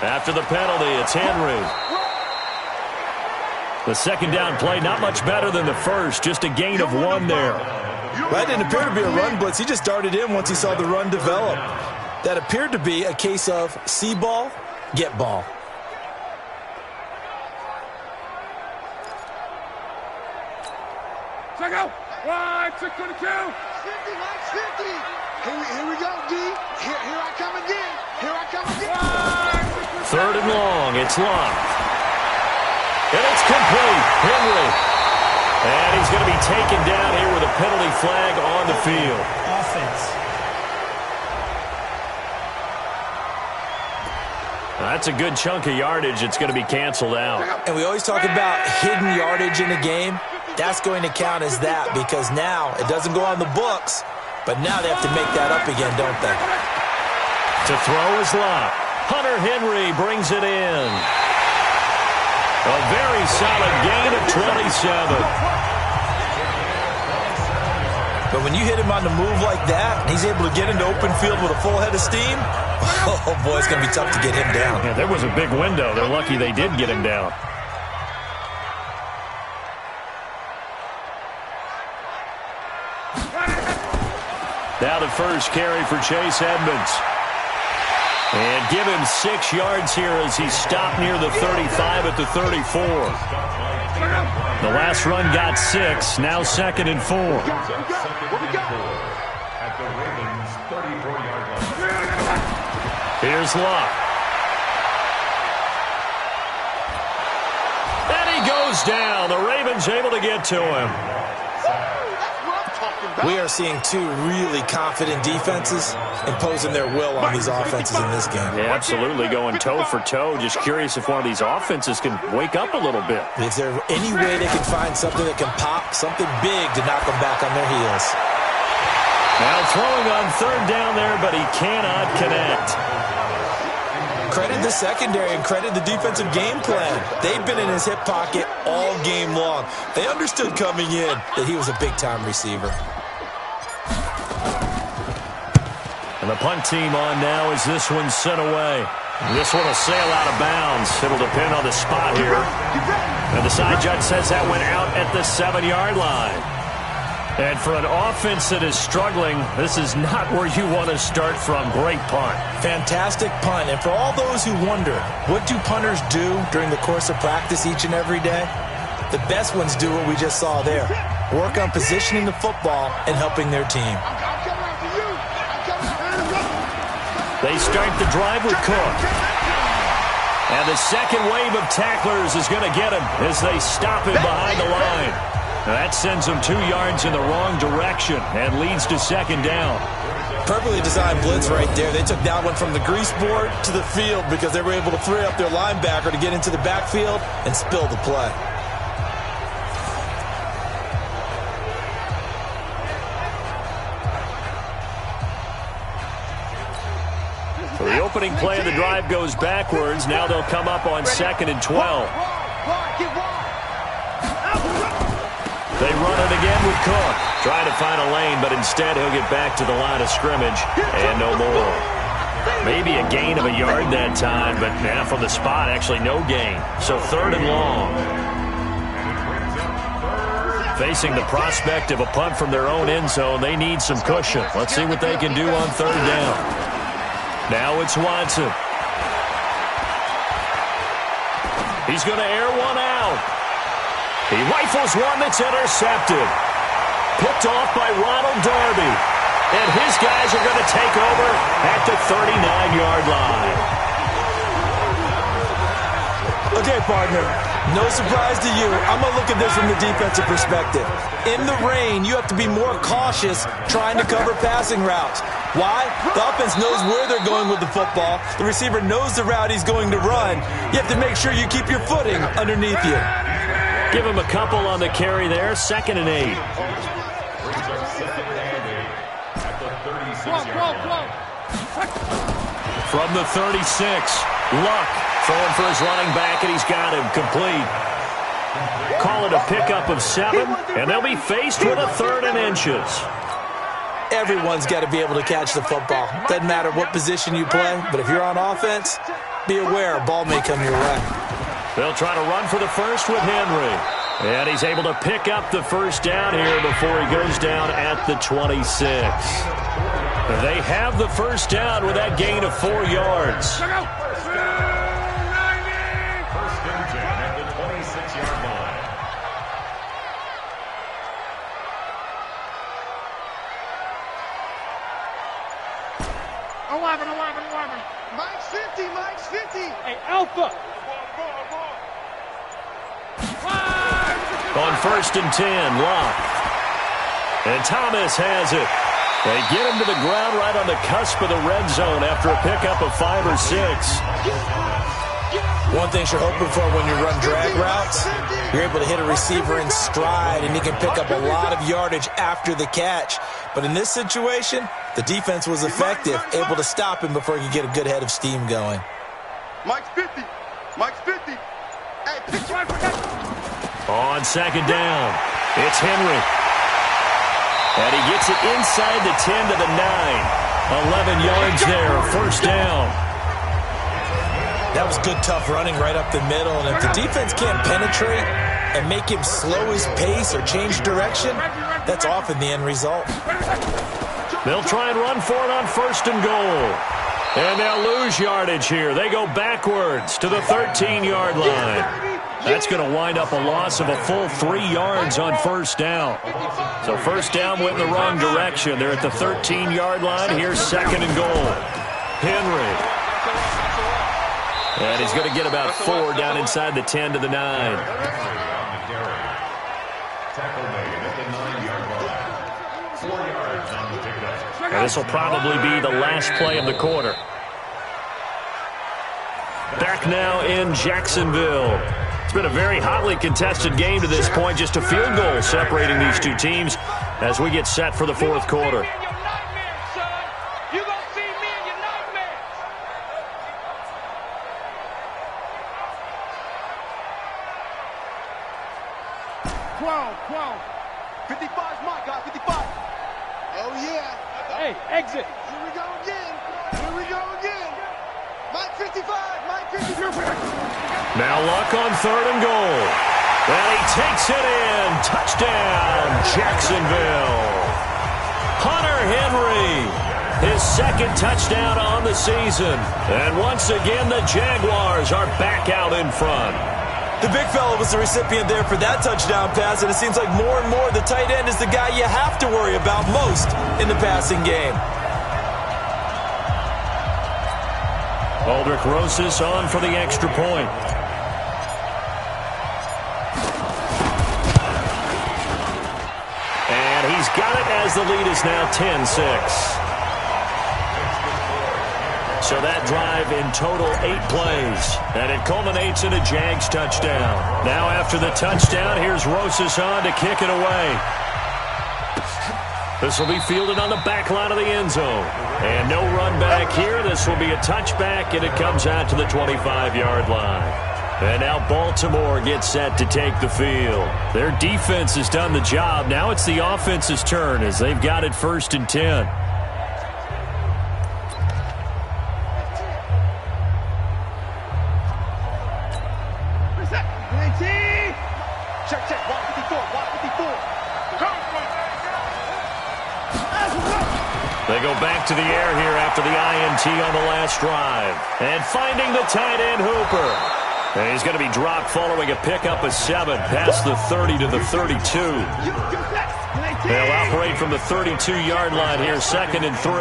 After the penalty, it's Henry. The second down play, not much better than the first, just a gain of 1 there. That didn't appear to be a run blitz. He just darted in once he saw the run develop. That appeared to be a case of see ball, get ball. Check out. 622. 50, 50. Here we go, D. Here I come again. Here I come again. Third and long. It's locked. And it's complete. Henry. And he's going to be taken down here with a penalty flag on the field. Offense. That's a good chunk of yardage. It's going to be canceled out. And we always talk about hidden yardage in a game. That's going to count as that because now it doesn't go on the books, but now they have to make that up again, don't they? To throw is Locke. Hunter Henry brings it in. A very solid gain of 27. But when you hit him on the move like that, and he's able to get into open field with a full head of steam, oh boy, it's going to be tough to get him down. Yeah, there was a big window. They're lucky they did get him down. Now the first carry for Chase Edmonds. And give him 6 yards here as he stopped near the 35 at the 34. The last run got 6, now 2nd and 4. Here's Locke. And he goes down. The Ravens able to get to him. We are seeing 2 really confident defenses imposing their will on these offenses in this game. Yeah, absolutely, going toe for toe. Just curious if one of these offenses can wake up a little bit. Is there any way they can find something that can pop, something big to knock them back on their heels? Now throwing on 3rd down there, but he cannot connect. Credit the secondary and credit the defensive game plan. They've been in his hip pocket all game long. They understood coming in that he was a big-time receiver. And the punt team on now as this one's sent away. This one will sail out of bounds. It'll depend on the spot here. And the side judge says that went out at the 7-yard line. And for an offense that is struggling, this is not where you want to start from. Great punt. Fantastic punt. And for all those who wonder, what do punters do during the course of practice each and every day? The best ones do what we just saw there. Work on positioning the football and helping their team. They start the drive with Cook. And the second wave of tacklers is going to get him as they stop him behind the line. That sends him 2 yards in the wrong direction and leads to 2nd down. Perfectly designed blitz right there. They took that one from the grease board to the field because they were able to free up their linebacker to get into the backfield and spill the play. So the opening play of the drive goes backwards. Now they'll come up on 2nd and 12. They run it again with Cook. Trying to find a lane, but instead he'll get back to the line of scrimmage and no more. Maybe a gain of a yard that time, but now from the spot, actually no gain. So 3rd and long. Facing the prospect of a punt from their own end zone, they need some cushion. Let's see what they can do on 3rd down. Now it's Watson. He's going to air one out. He rifles one that's intercepted. Picked off by Ronald Darby. And his guys are going to take over at the 39-yard line. Okay, partner, no surprise to you. I'm going to look at this from the defensive perspective. In the rain, you have to be more cautious trying to cover passing routes. Why? The offense knows where they're going with the football. The receiver knows the route he's going to run. You have to make sure you keep your footing underneath you. Give him a couple on the carry there. 2nd and 8. From the 36, Luck throwing for his running back, and he's got him complete. Call it a pickup of 7, and they'll be faced with a 3rd and inches. Everyone's got to be able to catch the football. Doesn't matter what position you play, but if you're on offense, be aware a ball may come your way. They'll try to run for the first with Henry. And he's able to pick up the first down here before he goes down at the 26. They have the first down with that gain of 4 yards. First and 10 at the 26-yard line. Mike's 50, Mike's 50. Hey, Alpha. On first and 10, Locke. And Thomas has it. They get him to the ground right on the cusp of the red zone after a pickup of 5 or 6. One thing you're hoping for when you run drag routes, you're able to hit a receiver in stride, and he can pick up a lot of yardage after the catch. But in this situation, the defense was effective, able to stop him before he could get a good head of steam going. Mike's 50. Mike's 50. Hey, pitch right for that. On second down, it's Henry. And he gets it inside the 10 to the 9. 11 yards there, first down. That was good, tough running right up the middle. And if the defense can't penetrate and make him slow his pace or change direction, that's often the end result. They'll try and run for it on first and goal. And they'll lose yardage here. They go backwards to the 13-yard line. That's going to wind up a loss of a full 3 yards on first down. So first down went in the wrong direction. They're at the 13-yard line. Here's second and goal. Henry. And he's going to get about 4 down inside the 10 to the 9. And this will probably be the last play of the quarter. Back now in Jacksonville. It's been a very hotly contested game to this point. Just a field goal separating these two teams as we get set for the fourth quarter. You're going to see me in your nightmares. 55's my guy, 55. Oh, yeah. Hey, exit. Here we go again. Here we go again. Mike 55, Mike 55. Now Luck on third and goal. And he takes it in. Touchdown, Jacksonville. Hunter Henry, his second touchdown on the season. And once again, the Jaguars are back out in front. The big fella was the recipient there for that touchdown pass, and it seems like more and more the tight end is the guy you have to worry about most in the passing game. Aldrick Rosas on for the extra point. And he's got it as the lead is now 10-6. So that drive in total 8 plays. And it culminates in a Jags touchdown. Now after the touchdown, here's Rosas on to kick it away. This will be fielded on the back line of the end zone. And no run back here. This will be a touchback, and it comes out to the 25-yard line. And now Baltimore gets set to take the field. Their defense has done the job. Now it's the offense's turn as they've got it first and 10. Check, 154, 154. They go back to the air here after the INT on the last drive. And finding the tight end, Hooper. And he's going to be dropped following a pickup of 7 past the 30 to the 32. They'll operate from the 32-yard line here, second and 3.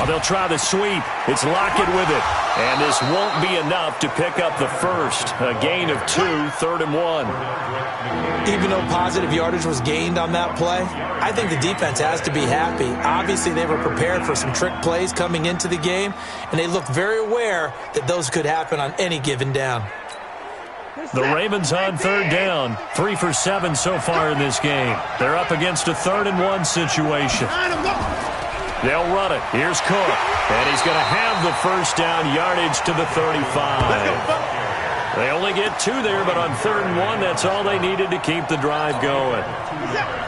Oh, they'll try the sweep. It's Lockett with it. And this won't be enough to pick up the first. A gain of 2, third and 1. Even though positive yardage was gained on that play, I think the defense has to be happy. Obviously, they were prepared for some trick plays coming into the game, and they looked very aware that those could happen on any given down. The Ravens on third down. 3 for 7 so far in this game. They're up against a 3rd and 1 situation. They'll run it. Here's Cook. And he's going to have the first down, yardage to the 35. They only get 2 there, but on 3rd and 1, that's all they needed to keep the drive going.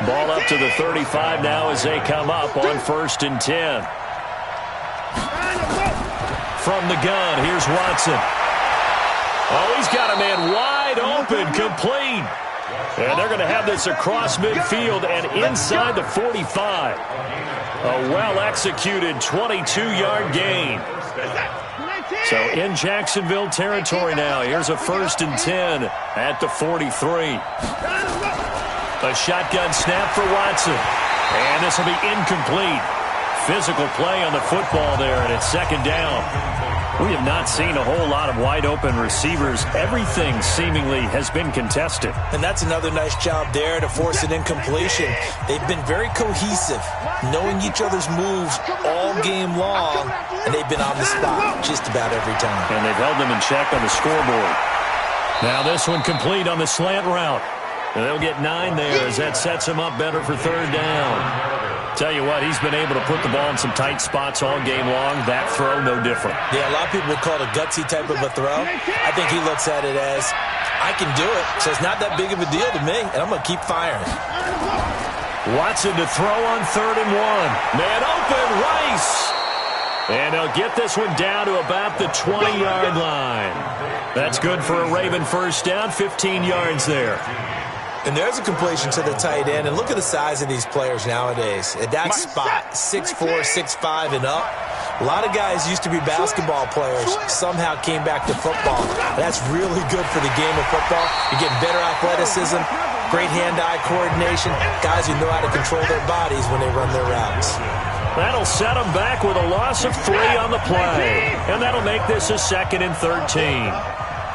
Ball up to the 35 now as they come up on 1st and 10. from the gun. Here's Watson. Oh, he's got a man wide open, complete. And they're going to have this across midfield and inside the 45. A well-executed 22-yard gain. So in Jacksonville territory now. Here's a 1st and 10 at the 43. A shotgun snap for Watson. And this will be incomplete. Physical play on the football there, and it's 2nd down. We have not seen a whole lot of wide-open receivers. Everything seemingly has been contested. And that's another nice job there to force an incompletion. They've been very cohesive, knowing each other's moves all game long, and they've been on the spot just about every time. And they've held them in check on the scoreboard. Now this one complete on the slant route. And they'll get 9 there as that sets them up better for 3rd down. Tell you what, he's been able to put the ball in some tight spots all game long. That throw, no different. Yeah, a lot of people would call it a gutsy type of a throw. I think he looks at it as, I can do it, so it's not that big of a deal to me, and I'm going to keep firing. Watson to throw on 3rd and 1. Man open, Rice. And they'll get this one down to about the 20-yard line. That's good for a Raven 1st down, 15 yards there. And there's a completion to the tight end. And look at the size of these players nowadays. At that spot, 6'4", 6'5", and up. A lot of guys used to be basketball players, somehow came back to football. That's really good for the game of football. You're getting better athleticism, great hand-eye coordination, guys who know how to control their bodies when they run their routes. That'll set them back with a loss of 3 on the play. And that'll make this a 2nd and 13.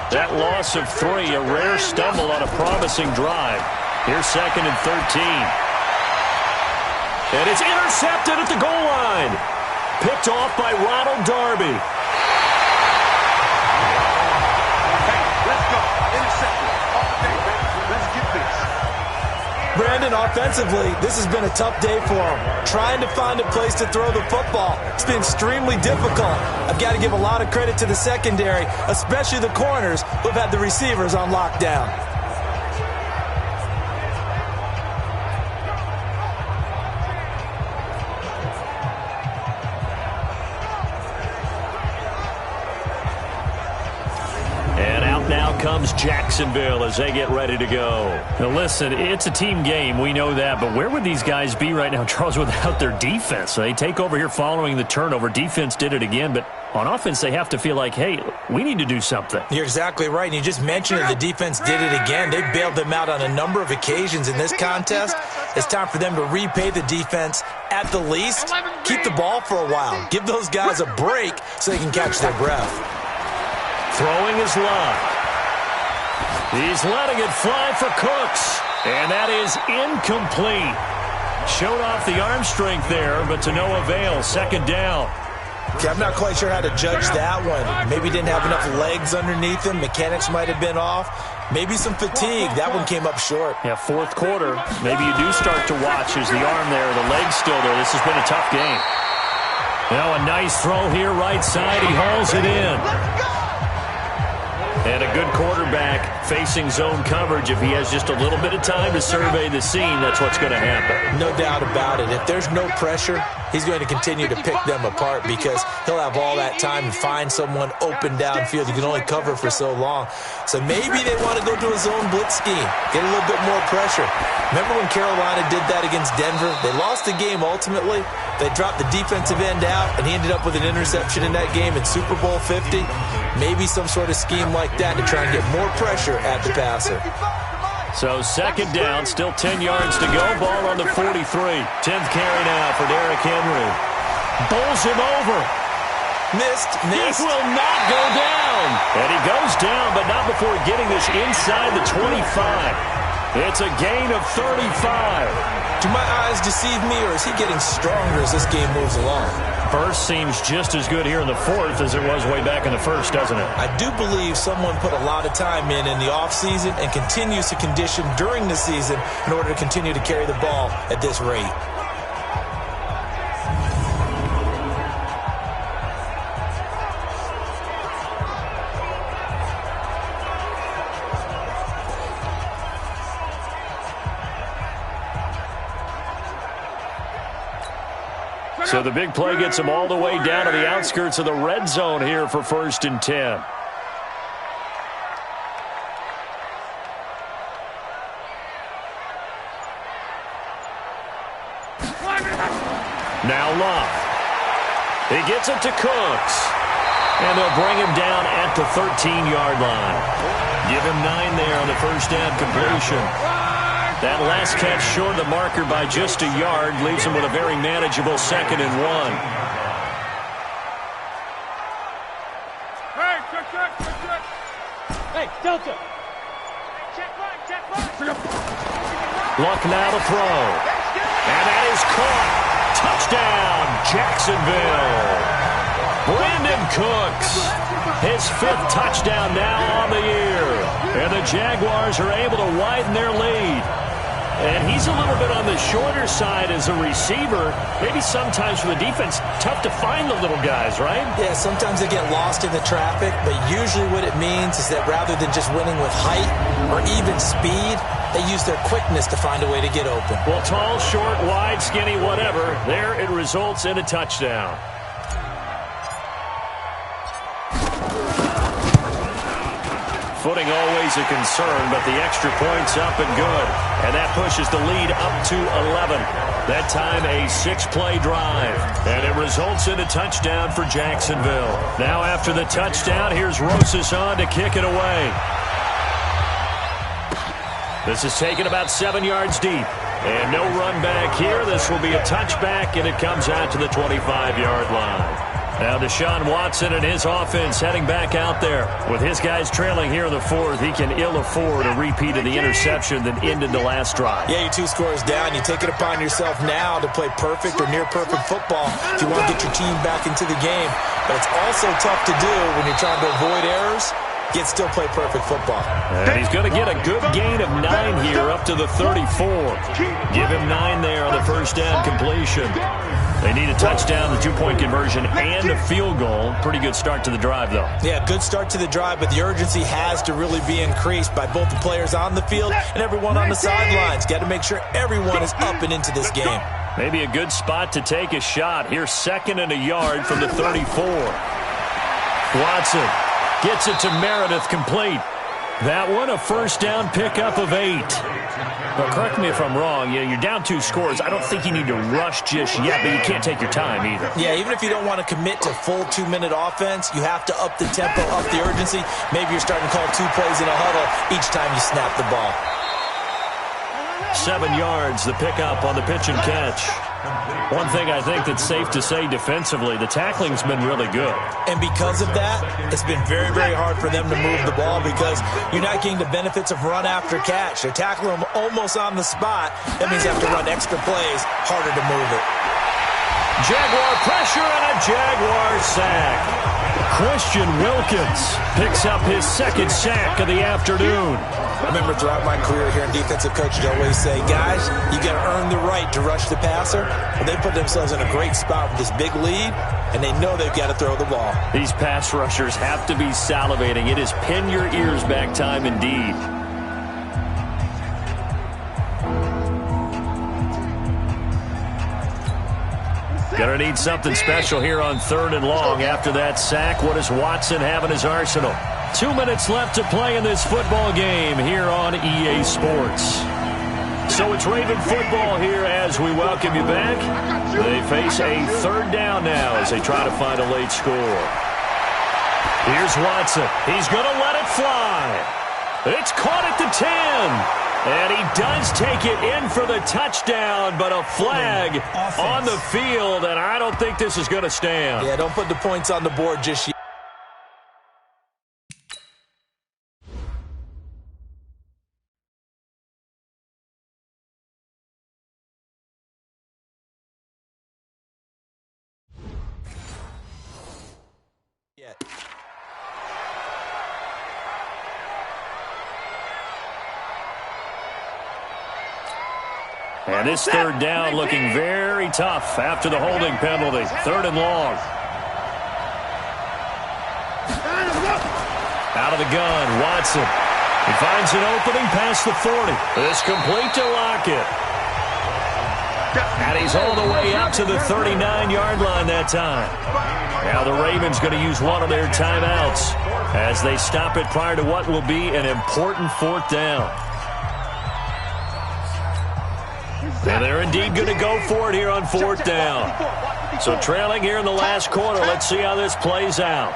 That loss of 3, a rare stumble on a promising drive. Here's 2nd and 13. And it's intercepted at the goal line. Picked off by Ronald Darby. Hey, let's go. Intercepted. Okay, man. Let's get this. Brandon, offensively, this has been a tough day for him. Trying to find a place to throw the football. It's been extremely difficult. I've got to give a lot of credit to the secondary, especially the corners who've had the receivers on lockdown. Comes Jacksonville as they get ready to go. Now listen, it's a team game, we know that, but where would these guys be right now, Charles, without their defense? They take over here following the turnover. Defense did it again, but on offense they have to feel like, hey, we need to do something. You're exactly right, and you just mentioned it. The defense did it again. They bailed them out on a number of occasions in this contest. It's time for them to repay the defense at the least. Keep the ball for a while. Give those guys a break so they can catch their breath. Throwing is Love. He's letting it fly for Cooks. And that is incomplete. Showed off the arm strength there, but to no avail. 2nd down. Okay, I'm not quite sure how to judge that one. Maybe didn't have enough legs underneath him. Mechanics might have been off. Maybe some fatigue. That one came up short. Yeah, 4th quarter. Maybe you do start to watch as the arm there, the leg's still there. This has been a tough game. Now a nice throw here, right side. He hauls it in. And a good quarterback facing zone coverage. If he has just a little bit of time to survey the scene, that's what's going to happen. No doubt about it. If there's no pressure, he's going to continue to pick them apart because he'll have all that time to find someone open downfield. You can only cover for so long. So maybe they want to go to a zone blitz scheme, get a little bit more pressure. Remember when Carolina did that against Denver? They lost the game ultimately. They dropped the defensive end out, and he ended up with an interception in that game in Super Bowl 50. Maybe some sort of scheme like that to try and get more pressure at the passer. So 2nd down, still 10 yards to go. Ball on the 43. 10th carry now for Derrick Henry. Bowls him over. Missed. He will not go down. And he goes down, but not before getting this inside the 25. It's a gain of 35. Do my eyes deceive me, or is he getting stronger as this game moves along? First seems just as good here in the 4th as it was way back in the 1st, doesn't it? I do believe someone put a lot of time in the offseason and continues to condition during the season in order to continue to carry the ball at this rate. So the big play gets him all the way down to the outskirts of the red zone here for 1st and 10. Now Love. He gets it to Cooks. And they'll bring him down at the 13-yard line. Give him 9 there on the first down completion. That last catch short of the marker by just a yard leaves him with a very manageable 2nd and 1. Hey, Delta. Luck now to throw. And that is caught. Touchdown, Jacksonville. Brandon Cooks, his 5th touchdown now on the year. And the Jaguars are able to widen their lead. And he's a little bit on the shorter side as a receiver. Maybe sometimes for the defense, tough to find the little guys, right? Yeah, sometimes they get lost in the traffic, but usually what it means is that rather than just winning with height or even speed, they use their quickness to find a way to get open. Well, tall, short, wide, skinny, whatever, there it results in a touchdown. Footing always a concern, but the extra point's up and good. And that pushes the lead up to 11. That time a 6-play drive. And it results in a touchdown for Jacksonville. Now after the touchdown, here's Rosas on to kick it away. This is taken about 7 yards deep. And no run back here. This will be a touchback, and it comes out to the 25-yard line. Now Deshaun Watson and his offense heading back out there. With his guys trailing here in the 4th, he can ill afford a repeat of the interception that ended the last drive. Yeah, you're 2 scores down. You take it upon yourself now to play perfect or near-perfect football if you want to get your team back into the game. But it's also tough to do when you're trying to avoid errors, yet still play perfect football. And he's going to get a good gain of 9 here up to the 34. Give him 9 there on the first down completion. They need a touchdown, the 2-point conversion, and a field goal. Pretty good start to the drive, though. Yeah, good start to the drive, but the urgency has to really be increased by both the players on the field and everyone on the sidelines. Got to make sure everyone is up and into this game. Maybe a good spot to take a shot. Here's 2nd and a yard from the 34. Watson gets it to Meredith, complete. That one, a first down pickup of 8. But correct me if I'm wrong, you're down 2 scores. I don't think you need to rush just yet, but you can't take your time either. Yeah, even if you don't want to commit to full 2-minute offense, you have to up the tempo, up the urgency. Maybe you're starting to call 2 plays in a huddle each time you snap the ball. 7 yards, the pickup on the pitch and catch. One thing I think that's safe to say defensively, the tackling's been really good. And because of that, it's been very, very hard for them to move the ball because you're not getting the benefits of run after catch. They're tackling them almost on the spot. That means you have to run extra plays, harder to move it. Jaguar pressure and a Jaguar sack. Christian Wilkins picks up his 2nd sack of the afternoon. I remember throughout my career here in defensive coaching, I always say, guys, you got to earn the right to rush the passer. And they put themselves in a great spot with this big lead, and they know they've got to throw the ball. These pass rushers have to be salivating. It is pin your ears back time indeed. Gonna need something special here on 3rd and long. After that sack, what does Watson have in his arsenal? 2 minutes left to play in this football game here on EA Sports. So it's Raven football here as we welcome you back. They face a 3rd down now as they try to find a late score. Here's Watson. He's going to let it fly. It's caught at the 10. And he does take it in for the touchdown, but a flag on the field, and I don't think this is going to stand. Yeah, don't put the points on the board just yet. And this 3rd down looking very tough after the holding penalty. 3rd and long. Out of the gun, Watson. He finds an opening past the 40. This complete to Lockett. And he's all the way up to the 39-yard line that time. Now the Ravens going to use one of their timeouts as they stop it prior to what will be an important fourth down. And they're indeed going to go for it here on fourth down. So trailing here in the last quarter, let's see how this plays out.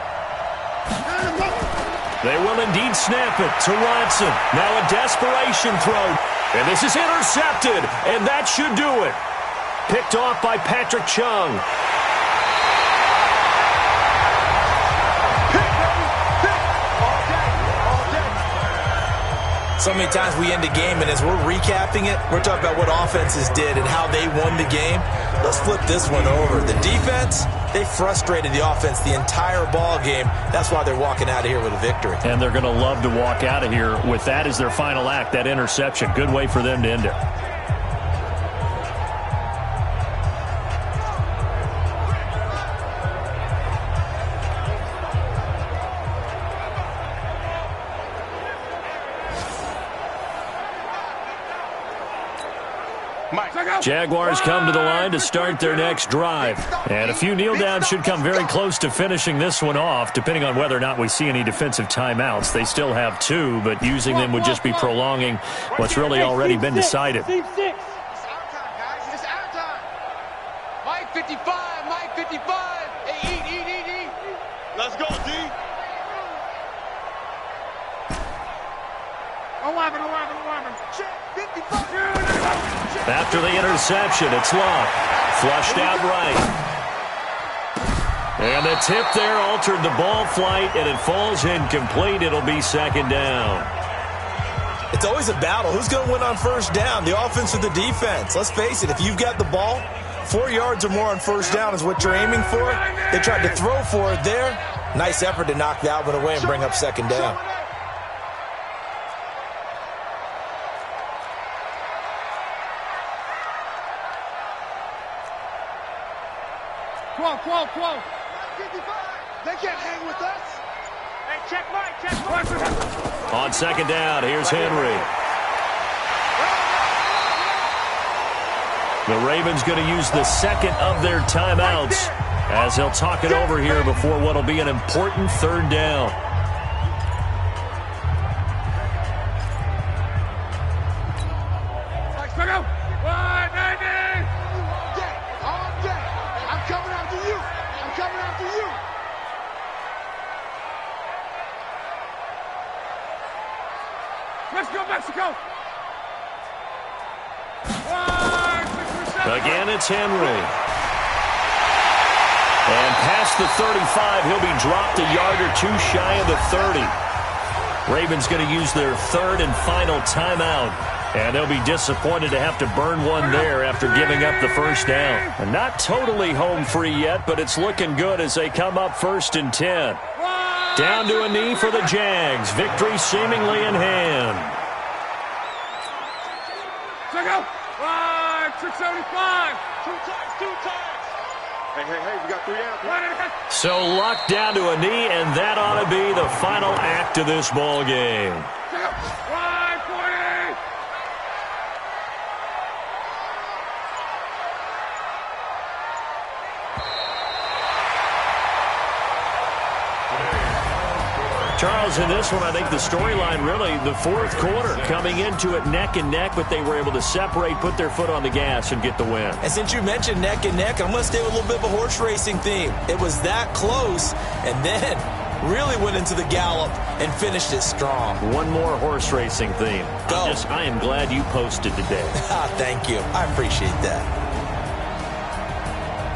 They will indeed snap it to Watson. Now a desperation throw. And this is intercepted, and that should do it. Picked off by Patrick Chung. So many times we end a game, and as we're recapping it, we're talking about what offenses did and how they won the game. Let's flip this one over. The defense, they frustrated the offense the entire ball game. That's why they're walking out of here with a victory. And they're going to love to walk out of here with that as their final act, that interception. Good way for them to end it. Jaguars come to the line to start their next drive. And a few kneel downs should come very close to finishing this one off, depending on whether or not we see any defensive timeouts. They still have 2, but using them would just be prolonging what's really already been decided. It's our time, guys. It's our time. Mike 55, Mike 55. Hey, eat. Let's go, D. 11. Check, 55. After the interception, it's Luck. Flushed out right. And the tip there altered the ball flight, and it falls incomplete. It'll be second down. It's always a battle. Who's going to win on first down, the offense or the defense? Let's face it, if you've got the ball, 4 yards or more on first down is what you're aiming for. They tried to throw for it there. Nice effort to knock that one away and bring up second down. Quo. 55. They can't hang with us. Hey, check Mike. On second down, here's Henry. The Ravens going to use the second of their timeouts as they'll talk it over here before what will be an important third down. Let's go, Mexico! Again, it's Henry. And past the 35, he'll be dropped a yard or two shy of the 30. Ravens going to use their third and final timeout. And they'll be disappointed to have to burn one there after giving up the first down. And not totally home free yet, but it's looking good as they come up 1st and 10. Down to a knee for the Jags. Victory seemingly in hand. Check out. 675. Two times. Hey, we got 3 down. So Luck down to a knee, and that ought to be the final act of this ball game. Check out. 540. Charles, in this one, I think the storyline really, the fourth quarter, coming into it neck and neck, but they were able to separate, put their foot on the gas, and get the win. And since you mentioned neck and neck, I'm going to stay with a little bit of a horse racing theme. It was that close, and then really went into the gallop and finished it strong. One more horse racing theme. Go. I am glad you posted today. Thank you. I appreciate that.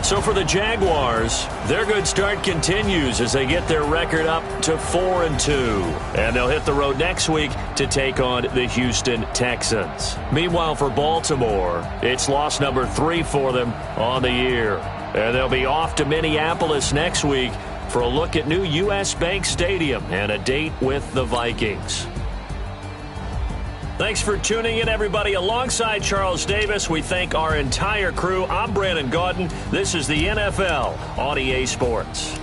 So for the Jaguars, their good start continues as they get their record up to 4-2. And they'll hit the road next week to take on the Houston Texans. Meanwhile, for Baltimore, it's loss number 3 for them on the year. And they'll be off to Minneapolis next week for a look at new U.S. Bank Stadium and a date with the Vikings. Thanks for tuning in, everybody. Alongside Charles Davis, we thank our entire crew. I'm Brandon Gaudin. This is the NFL on EA Sports.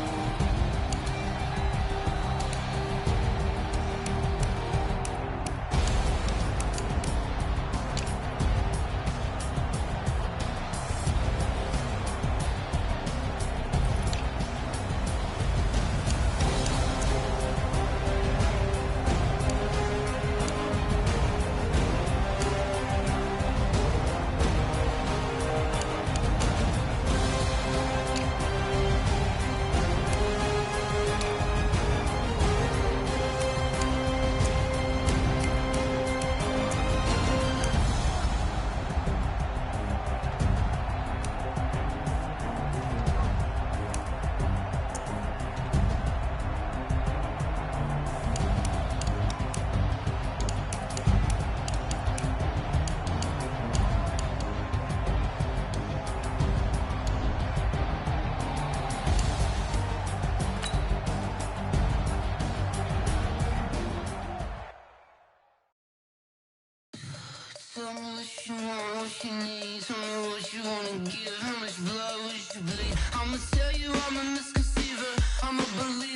Tell me what you want, what you need. Tell me what you wanna give. How much blood would you bleed? I'ma tell you I'm a misconceiver. I'm a believer.